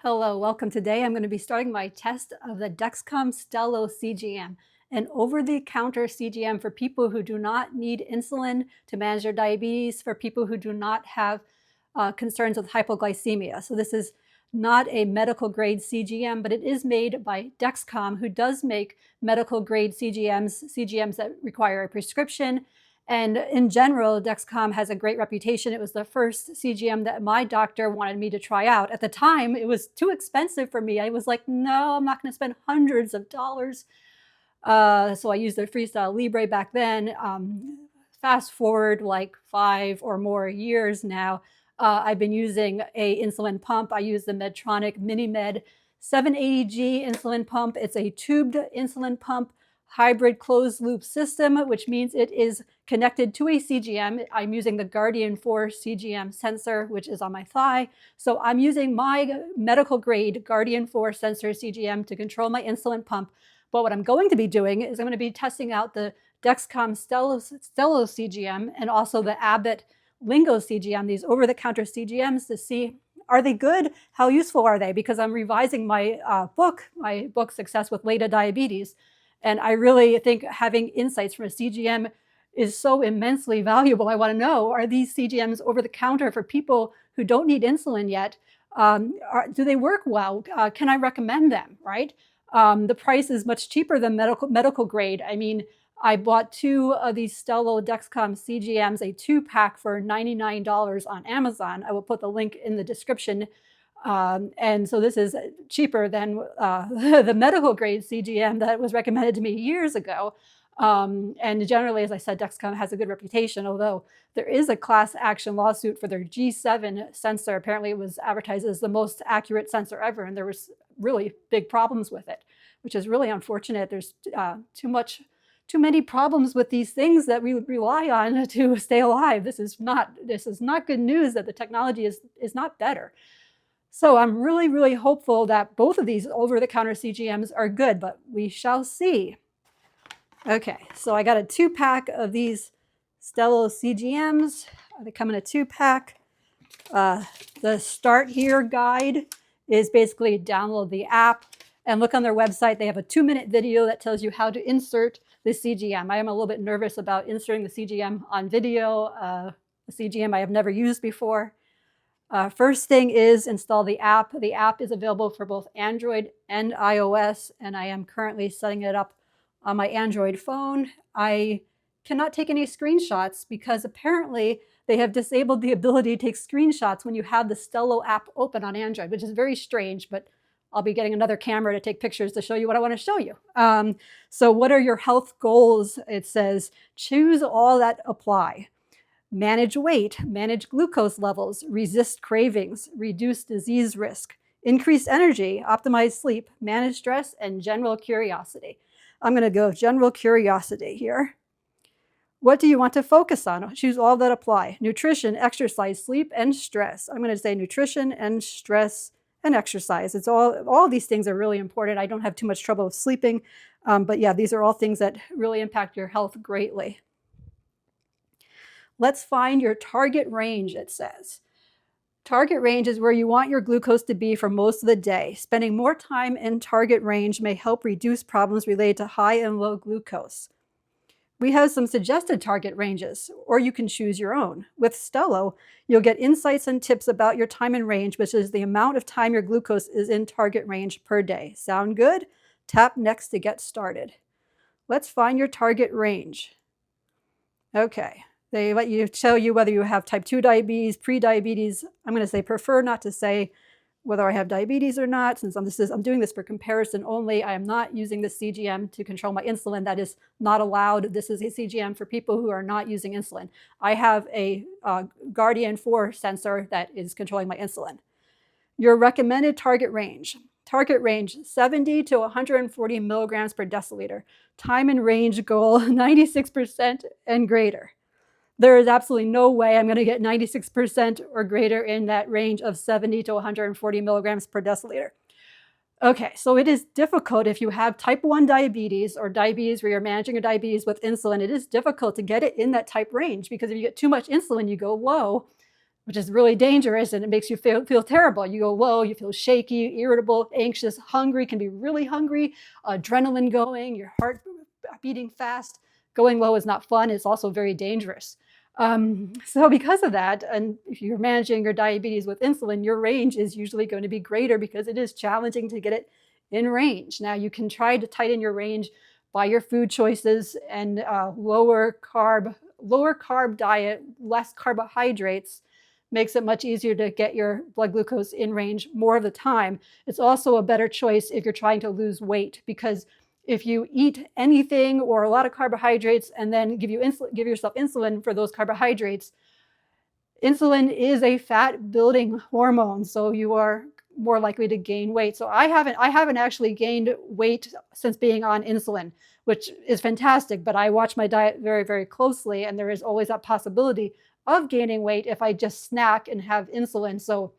Hello, welcome. Today I'm going to be starting my test of the Dexcom Stelo CGM, an over-the-counter CGM for people who do not need insulin to manage their diabetes, for people who do not have concerns with hypoglycemia. So this is not a medical grade CGM, but it is made by Dexcom, who does make medical grade CGMs that require a prescription. And in general, Dexcom has a great reputation. It was the first CGM that my doctor wanted me to try out. At the time, it was too expensive for me. I was like, no, I'm not going to spend hundreds of dollars. So I used the Freestyle Libre back then. Fast forward like 5 or more years now, I've been using a insulin pump. I use the Medtronic MiniMed 780G insulin pump. It's a tubed insulin pump, hybrid closed loop system, which means it is connected to a CGM. I'm using the Guardian 4 CGM sensor, which is on my thigh. So I'm using my medical grade Guardian 4 sensor CGM to control my insulin pump. But what I'm going to be doing is I'm going to be testing out the Dexcom Stelo CGM and also the Abbott Lingo CGM, these over-the-counter CGMs, to see, are they good? How useful are they? Because I'm revising my book Success with LADA Diabetes. And I really think having insights from a CGM is so immensely valuable. I want to know, are these CGMs over the counter for people who don't need insulin yet? Do they work well? Can I recommend them, right? The price is much cheaper than medical grade. I mean, I bought 2 of these Stelo Dexcom CGMs, a 2-pack for $99 on Amazon. I will put the link in the description. And so this is cheaper than the medical grade CGM that was recommended to me years ago. And generally, as I said, Dexcom has a good reputation, although there is a class action lawsuit for their G7 sensor. Apparently it was advertised as the most accurate sensor ever, and there was really big problems with it, which is really unfortunate. There's too many problems with these things that we would rely on to stay alive. This is not good news that the technology is not better. So I'm really, really hopeful that both of these over-the-counter CGMs are good, but we shall see. Okay, so I got a 2-pack of these Stelo CGMs. They come in a 2-pack. The Start Here guide is basically download the app and look on their website. They have a 2-minute video that tells you how to insert the CGM. I am a little bit nervous about inserting the CGM on video, a CGM I have never used before. First thing is install the app. The app is available for both Android and iOS, and I am currently setting it up on my Android phone. I cannot take any screenshots because apparently they have disabled the ability to take screenshots when you have the Stelo app open on Android, which is very strange, but I'll be getting another camera to take pictures to show you what I want to show you. So what are your health goals? It says, choose all that apply. Manage weight, manage glucose levels, resist cravings, reduce disease risk, increase energy, optimize sleep, manage stress, and general curiosity. I'm going to go general curiosity here. What do you want to focus on? Choose all that apply. Nutrition, exercise, sleep, and stress. I'm going to say nutrition and stress and exercise. It's all these things are really important. I don't have too much trouble with sleeping, but yeah, these are all things that really impact your health greatly. Let's find your target range, it says. Target range is where you want your glucose to be for most of the day. Spending more time in target range may help reduce problems related to high and low glucose. We have some suggested target ranges, or you can choose your own. With Stelo, you'll get insights and tips about your time in range, which is the amount of time your glucose is in target range per day. Sound good? Tap next to get started. Let's find your target range. Okay. They let you tell you whether you have type 2 diabetes, pre-diabetes. I'm going to say prefer not to say whether I have diabetes or not, since I'm doing this for comparison only. I am not using the CGM to control my insulin. That is not allowed. This is a CGM for people who are not using insulin. I have a Guardian 4 sensor that is controlling my insulin. Your recommended target range. Target range 70 to 140 milligrams per deciliter. Time in range goal 96% and greater. There is absolutely no way I'm going to get 96% or greater in that range of 70 to 140 milligrams per deciliter. Okay, so it is difficult if you have type 1 diabetes or diabetes where you're managing your diabetes with insulin. It is difficult to get it in that type range because if you get too much insulin, you go low. which is really dangerous, and it makes you feel terrible. You go low, you feel shaky, irritable, anxious, hungry, can be really hungry, adrenaline going, your heart beating fast. Going low is not fun. It's also very dangerous. So because of that, and if you're managing your diabetes with insulin, your range is usually going to be greater because it is challenging to get it in range. Now you can try to tighten your range by your food choices and lower carb diet, less carbohydrates makes it much easier to get your blood glucose in range more of the time. It's also a better choice if you're trying to lose weight, because if you eat anything or a lot of carbohydrates and then give yourself insulin for those carbohydrates, insulin is a fat building hormone, so you are more likely to gain weight. So I haven't actually gained weight since being on insulin, which is fantastic, but I watch my diet very, very closely, and there is always that possibility of gaining weight if I just snack and have insulin. So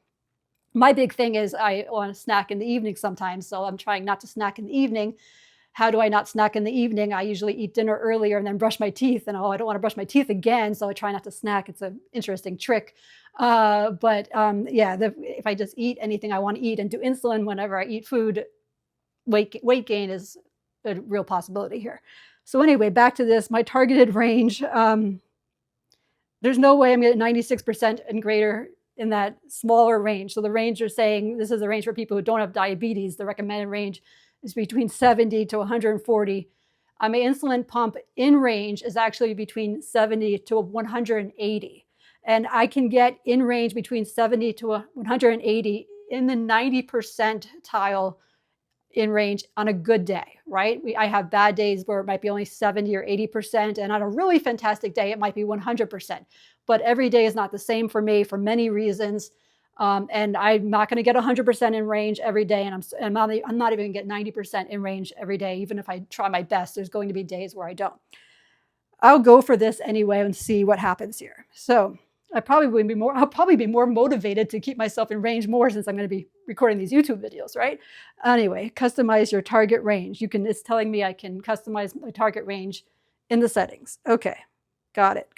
my big thing is I want to snack in the evening sometimes, so I'm trying not to snack in the evening. How do I not snack in the evening? I usually eat dinner earlier and then brush my teeth, and I don't want to brush my teeth again, so I try not to snack. It's an interesting trick. If I just eat anything I want to eat and do insulin whenever I eat food, weight gain is a real possibility here. So anyway, back to this, my targeted range. There's no way I'm getting 96% and greater in that smaller range. So the range you're saying, this is a range for people who don't have diabetes. The recommended range is between 70 to 140. My insulin pump in range is actually between 70 to 180. And I can get in range between 70 to 180 in the 90 percentile in range on a good day, right? I have bad days where it might be only 70 or 80%. And on a really fantastic day, it might be 100%. But every day is not the same for me for many reasons. And I'm not going to get 100% in range every day. And I'm not even going to get 90% in range every day. Even if I try my best, there's going to be days where I don't. I'll go for this anyway and see what happens here. So I'll probably be more motivated to keep myself in range more, since I'm going to be recording these YouTube videos, right? Anyway, customize your target range. It's telling me I can customize my target range in the settings. Okay, got it.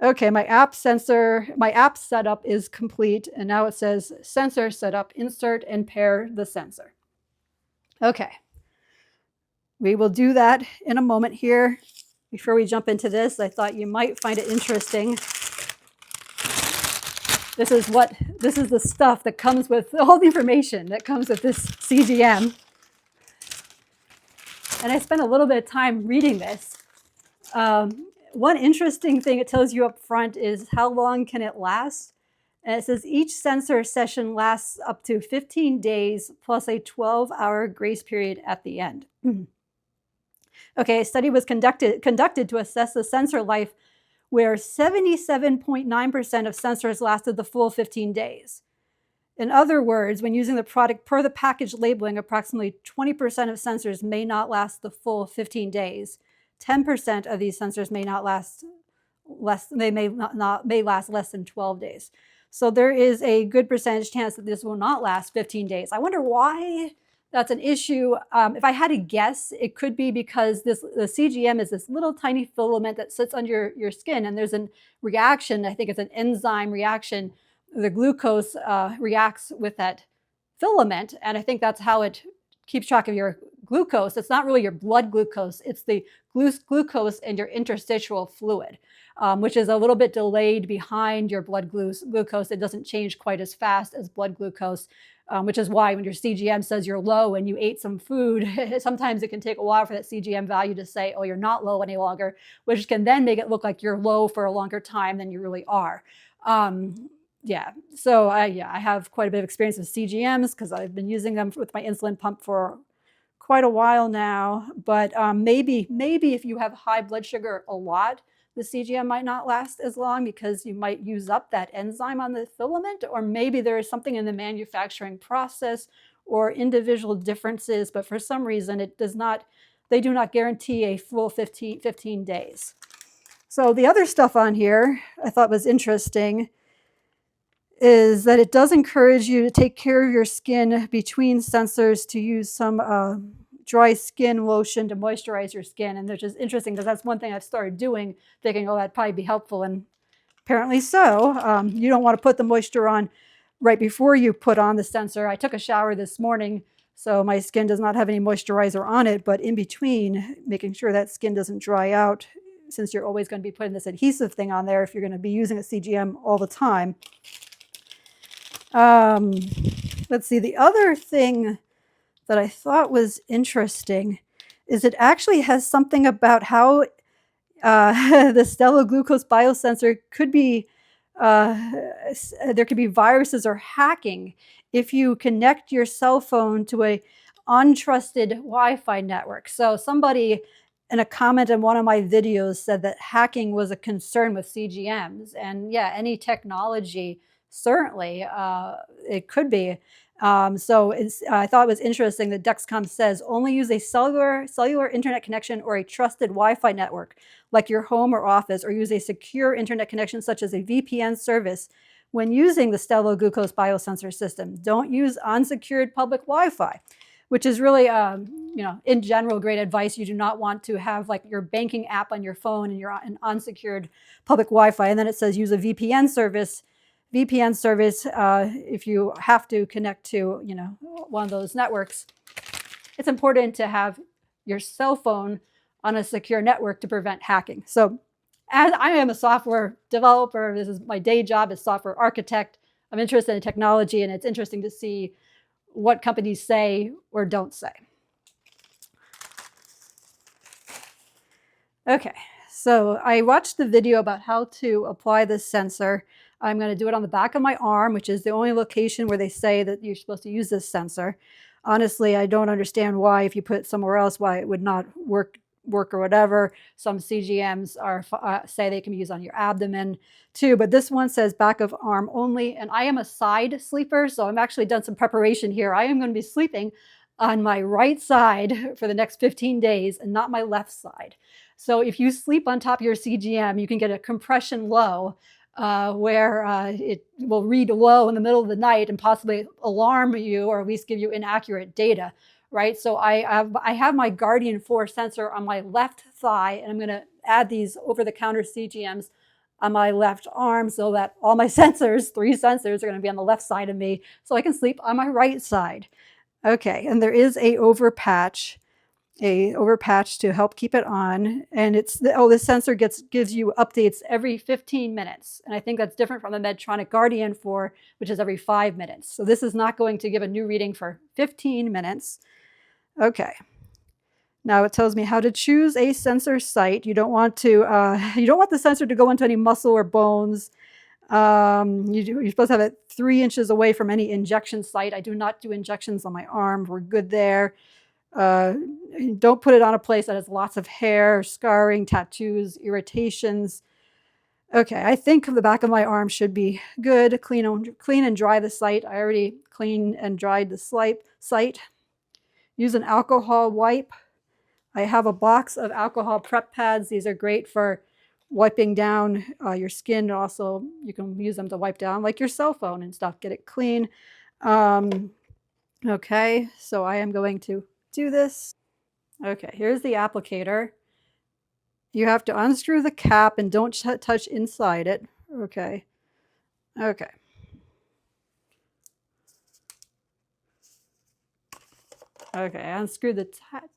Okay, my app setup is complete, and now it says sensor setup, insert and pair the sensor. Okay, we will do that in a moment here. Before we jump into this, I thought you might find it interesting. This is the stuff that comes with all the information that comes with this CGM. And I spent a little bit of time reading this. One interesting thing it tells you up front is how long can it last. And it says each sensor session lasts up to 15 days plus a 12-hour grace period at the end. Okay, a study was conducted to assess the sensor life, where 77.9% of sensors lasted the full 15 days. In other words, when using the product per the package labeling, approximately 20% of sensors may not last the full 15 days. 10% of these sensors may last less than 12 days. So there is a good percentage chance that this will not last 15 days. I wonder why that's an issue. If I had to guess, it could be because the CGM is this little tiny filament that sits under your skin, and there's a reaction. I think it's an enzyme reaction. The glucose reacts with that filament, and I think that's how it keeps track of your glucose. It's not really your blood glucose. It's the glucose in your interstitial fluid, which is a little bit delayed behind your blood glucose. It doesn't change quite as fast as blood glucose, which is why when your CGM says you're low and you ate some food, sometimes it can take a while for that CGM value to say, oh, you're not low any longer, which can then make it look like you're low for a longer time than you really are. So I have quite a bit of experience with CGMs because I've been using them with my insulin pump for quite a while now. But maybe if you have high blood sugar a lot, the CGM might not last as long because you might use up that enzyme on the filament, or maybe there is something in the manufacturing process or individual differences, but for some reason they do not guarantee a full 15 days. So the other stuff on here I thought was interesting is that it does encourage you to take care of your skin between sensors, to use some dry skin lotion to moisturize your skin. And which is interesting because that's one thing I've started doing, thinking, oh, that'd probably be helpful. And apparently so. You don't want to put the moisture on right before you put on the sensor. I took a shower this morning, so my skin does not have any moisturizer on it, but in between, making sure that skin doesn't dry out, since you're always going to be putting this adhesive thing on there if you're going to be using a CGM all the time. Let's see, the other thing that I thought was interesting is it actually has something about how the Stelo glucose biosensor could be, there could be viruses or hacking if you connect your cell phone to a untrusted Wi-Fi network. So somebody in a comment in one of my videos said that hacking was a concern with CGMs, and yeah, any technology, certainly it could be. So I thought it was interesting that Dexcom says only use a cellular internet connection or a trusted Wi-Fi network like your home or office, or use a secure internet connection such as a VPN service when using the Stelo glucose biosensor system. Don't use unsecured public Wi-Fi, which is really, in general, great advice. You do not want to have like your banking app on your phone and you're on unsecured public Wi-Fi. And then it says use a VPN service. If you have to connect to, one of those networks, it's important to have your cell phone on a secure network to prevent hacking. So as I am a software developer, this is my day job as software architect. I'm interested in technology, and it's interesting to see what companies say or don't say. Okay, so I watched the video about how to apply this sensor. I'm going to do it on the back of my arm, which is the only location where they say that you're supposed to use this sensor. Honestly, I don't understand why, if you put it somewhere else, why it would not work or whatever. Some CGMs say they can be used on your abdomen too, but this one says back of arm only, and I am a side sleeper, so I'm actually done some preparation here. I am going to be sleeping on my right side for the next 15 days and not my left side. So if you sleep on top of your CGM, you can get a compression low where it will read low in the middle of the night and possibly alarm you, or at least give you inaccurate data, right? So I have my Guardian 4 sensor on my left thigh, and I'm going to add these over-the-counter CGMs on my left arm so that all my sensors, 3 sensors, are going to be on the left side of me so I can sleep on my right side. Okay, and there is a over patch to help keep it on, and the sensor gives you updates every 15 minutes, and I think that's different from the Medtronic Guardian 4, which is every 5 minutes. So this is not going to give a new reading for 15 minutes. Okay. Now it tells me how to choose a sensor site. You don't want the sensor to go into any muscle or bones. You're supposed to have it 3 inches away from any injection site. I do not do injections on my arm. We're good there. Don't put it on a place that has lots of hair, scarring, tattoos, irritations. Okay, I think the back of my arm should be good. Clean and dry the site. I already cleaned and dried the site. Use an alcohol wipe. I have a box of alcohol prep pads. These are great for wiping down your skin. Also, you can use them to wipe down like your cell phone and stuff. Get it clean. Okay, so I am going to do this. Okay, here's the applicator. You have to unscrew the cap and don't touch inside it. Okay. Okay. Okay, I unscrewed the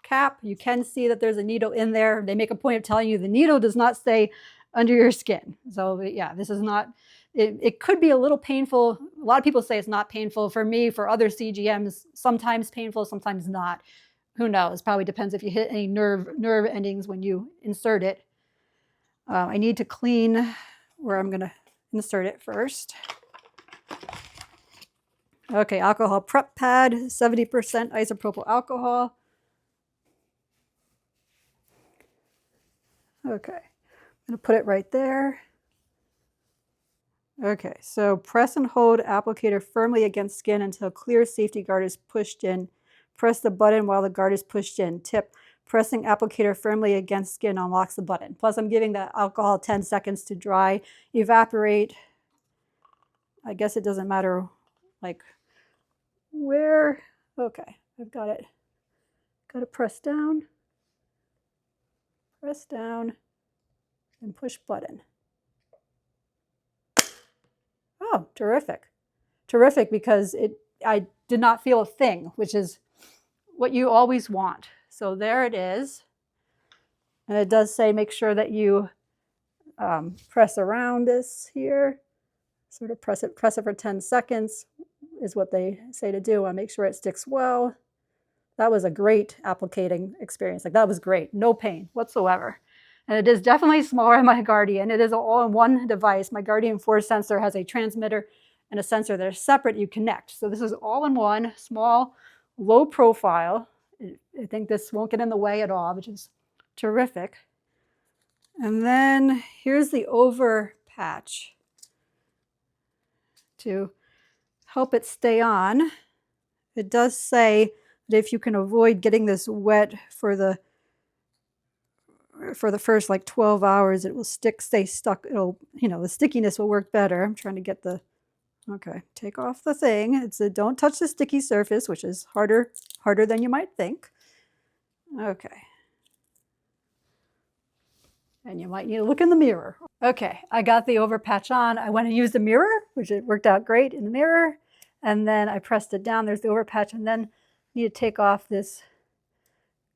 cap. You can see that there's a needle in there. They make a point of telling you the needle does not stay under your skin. So yeah, this is not, it could be a little painful. A lot of people say it's not painful. For me, for other CGMs, sometimes painful, sometimes not. Who knows? Probably depends if you hit any nerve endings when you insert it. I need to clean where I'm going to insert it first. Okay, alcohol prep pad, 70% isopropyl alcohol. Okay, I'm going to put it right there. Okay, so press and hold applicator firmly against skin until clear safety guard is pushed in. Press the button while the guard is pushed in. Tip, pressing applicator firmly against skin unlocks the button. Plus, I'm giving the alcohol 10 seconds to dry, evaporate. I guess it doesn't matter, like, where. Okay, I've got it. Got to press down, and push button. Oh, terrific. Terrific, because I did not feel a thing, which is what you always want. So there it is. And it does say make sure that you press around this here. Sort of press it for 10 seconds is what they say to do. I make sure it sticks well. That was a great applicating experience. Like, that was great. No pain whatsoever. And it is definitely smaller than my Guardian. It is all in one device. My Guardian 4 sensor has a transmitter and a sensor that are separate. You connect. So this is all in one, small, low profile. I think this won't get in the way at all, which is terrific. And then here's the over patch to help it stay on. It does say that if you can avoid getting this wet for the first like 12 hours, it will stay stuck. It'll, the stickiness will work better. I'm trying to get the, okay, take off the thing. It said don't touch the sticky surface, which is harder than you might think. Okay. And you might need to look in the mirror. Okay, I got the over patch on. I went and used the mirror, which it worked out great in the mirror. And then I pressed it down. There's the over patch. And then I need to take off this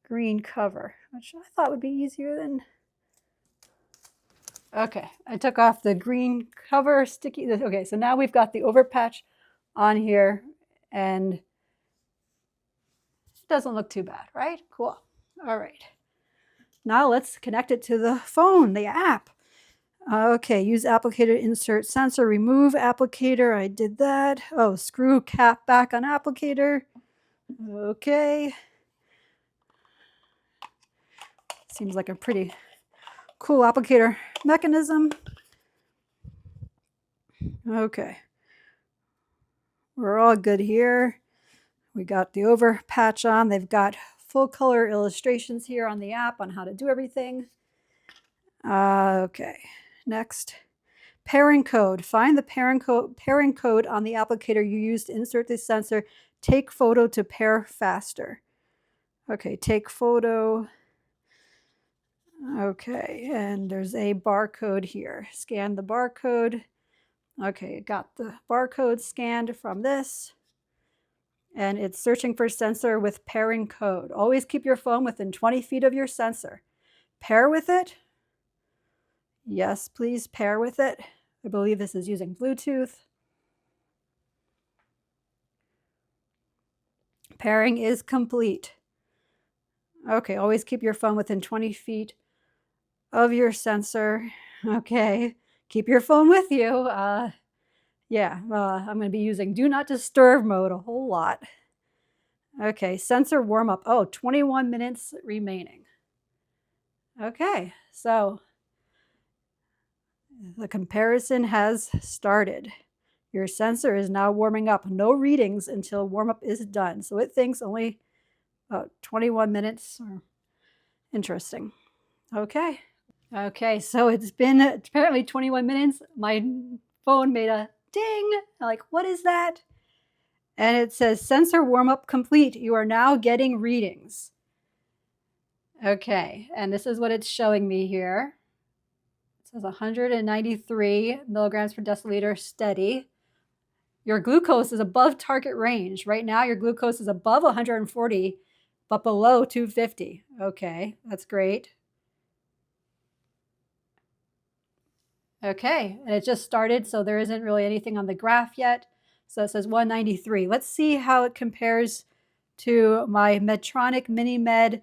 green cover, which I thought would be easier than. Okay, I took off the green cover sticky. Okay, so now we've got the over patch on here, and it doesn't look too bad, right? Cool. All right. Now let's connect it to the phone, the app. Okay, use applicator, insert sensor, remove applicator. I did that. Oh, screw cap back on applicator. Okay. Seems like a pretty cool applicator mechanism. Okay. We're all good here. We got the over patch on. They've got full color illustrations here on the app on how to do everything. Okay, next. Pairing code. Find the pairing code on the applicator you used to insert the sensor. Take photo to pair faster. Okay, take photo. Okay, and there's a barcode here. Scan the barcode. Okay, got the barcode scanned from this. And it's searching for sensor with pairing code. Always keep your phone within 20 feet of your sensor. Pair with it. Yes, please pair with it. I believe this is using Bluetooth. Pairing is complete. Okay, always keep your phone within 20 feet of your sensor. Okay, keep your phone with you. I'm going to be using do not disturb mode a whole lot. Okay, sensor warm up. Oh, 21 minutes remaining. Okay, so the comparison has started. Your sensor is now warming up. No readings until warm up is done. So it thinks only about 21 minutes. Interesting. Okay. Okay, so it's been apparently 21 minutes. My phone made a ding. I'm like, what is that? And it says sensor warm-up complete. You are now getting readings. Okay, and this is what it's showing me here. It says 193 milligrams per deciliter steady. Your glucose is above target range. Right now, your glucose is above 140, but below 250. Okay, that's great. Okay, and it just started, so there isn't really anything on the graph yet. So it says 193. Let's see how it compares to my Medtronic MiniMed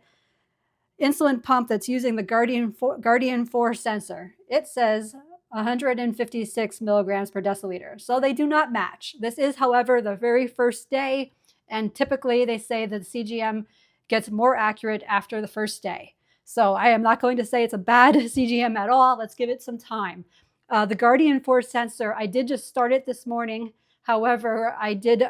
insulin pump that's using the Guardian 4 sensor. It says 156 milligrams per deciliter. So they do not match. This is, however, the very first day, and typically they say that the CGM gets more accurate after the first day. So I am not going to say it's a bad CGM at all. Let's give it some time. The Guardian 4 sensor, I did just start it this morning. However, I did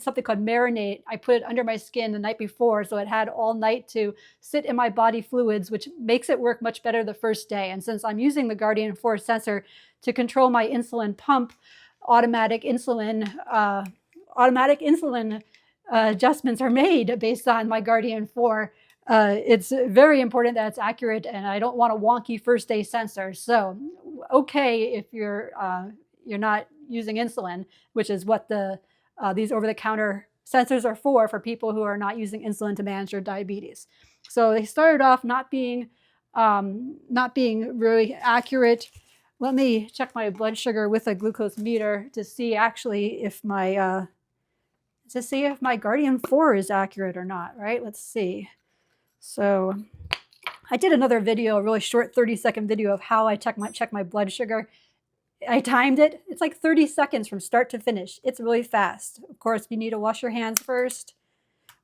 something called marinate. I put it under my skin the night before, so it had all night to sit in my body fluids, which makes it work much better the first day. And since I'm using the Guardian 4 sensor to control my insulin pump, automatic insulin adjustments are made based on my Guardian 4. It's very important that it's accurate, and I don't want a wonky first day sensor. So, okay, if you're using insulin, which is what these over-the-counter sensors are for people who are not using insulin to manage their diabetes. So they started off not being really accurate. Let me check my blood sugar with a glucose meter to see actually if my Guardian 4 is accurate or not, right? Let's see. So I did another video, a really short 30-second video of how I check my blood sugar. I timed it. It's like 30 seconds from start to finish. It's really fast. Of course, you need to wash your hands first.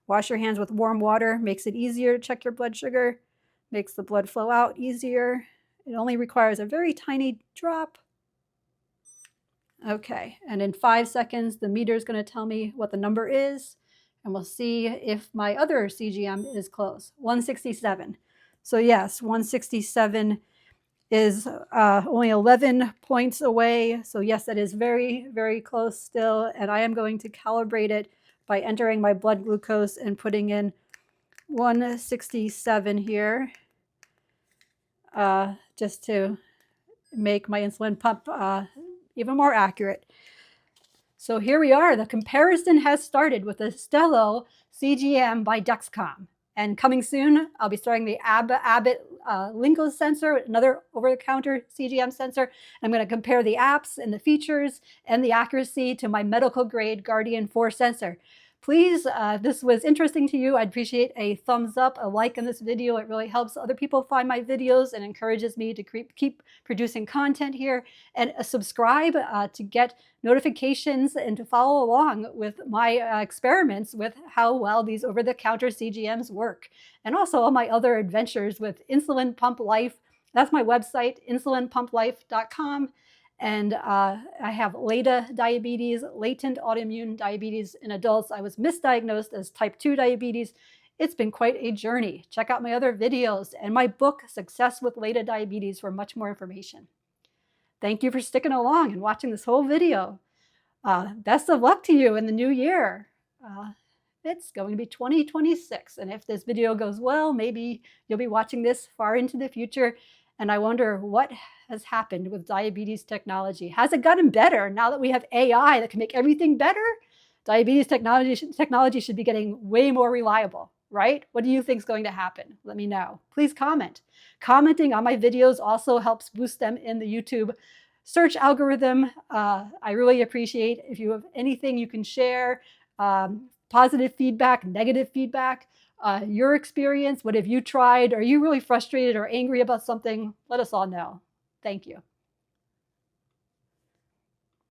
Wash your hands with warm water. Makes it easier to check your blood sugar. Makes the blood flow out easier. It only requires a very tiny drop. Okay, and in 5 seconds, the meter is going to tell me what the number is, and we'll see if my other CGM is close. 167. So yes, 167 is only 11 points away. So yes, that is very, very close still. And I am going to calibrate it by entering my blood glucose and putting in 167 here, just to make my insulin pump even more accurate. So here we are. The comparison has started with the Stelo CGM by Dexcom. And coming soon, I'll be starting the Abbott Lingo sensor, another over-the-counter CGM sensor. I'm going to compare the apps and the features and the accuracy to my medical-grade Guardian 4 sensor. Please, if this was interesting to you, I'd appreciate a thumbs up, a like on this video. It really helps other people find my videos and encourages me to keep producing content here. And subscribe to get notifications and to follow along with my experiments with how well these over-the-counter CGMs work. And also all my other adventures with Insulin Pump Life. That's my website, insulinpumplife.com. And I have LADA diabetes, latent autoimmune diabetes in adults. I was misdiagnosed as type 2 diabetes. It's been quite a journey. Check out my other videos and my book, Success with LADA Diabetes, for much more information. Thank you for sticking along and watching this whole video. Best of luck to you in the new year. It's going to be 2026. And if this video goes well, maybe you'll be watching this far into the future. And I wonder what has happened with diabetes technology. Has it gotten better now that we have AI that can make everything better? Diabetes technology should be getting way more reliable, right? What do you think is going to happen? Let me know. Please comment. Commenting on my videos also helps boost them in the YouTube search algorithm. I really appreciate if you have anything you can share, positive feedback, negative feedback. Your experience, what have you tried? Are you really frustrated or angry about something? Let us all know. Thank you.